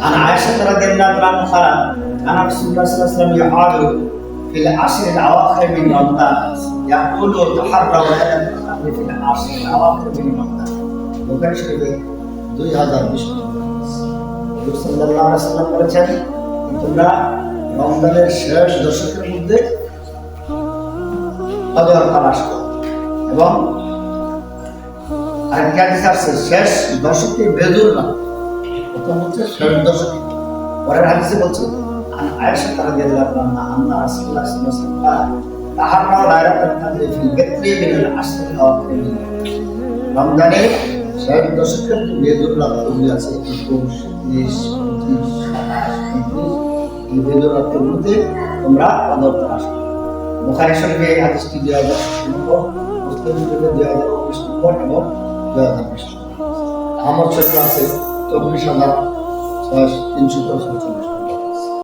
عن عائشة رضي الله عنها قال كان رسول الله صلى الله عليه وسلم يقعد في العشر الأواخر من رمضان يقول تحروا لنا الخمر في العشر الأواخر من رمضان বুখারী শরীফে 2020 নবী সাল্লাল্লাহু আলাইহি ওয়াসাল্লাম বলেছেন তোমরা রমজানের শেষ দশকের মধ্যে কদর তালাশ করো এবং আরেকটি হাদিস আছে শেষ দশকে বেজুর না প্রথম হচ্ছে শেষ দশকে পরের হাদিসে বলছে আন আয়েশা রাদিয়াল্লাহু আনহা আন্না রাসূলুল্লাহ সাল্লাল্লাহু আলাইহি ওয়াসাল্লাম তাহাররা লাইলাতুল কদর ফি বিত্রি মিনাল আশর আওয়াখির রমজানের শেষ দশকের বেজুর রাতগুলি আছে 21 30 এই বেজুর রাতের মধ্যে তোমরা কদর তালাশ করো বুখারী শরীফে এই হাদিসটি 2000 নম্বর মুসলিম শরীফে 2019 নম্বর এবং 2020 নম্বর আমার শরীফে আছে 24,346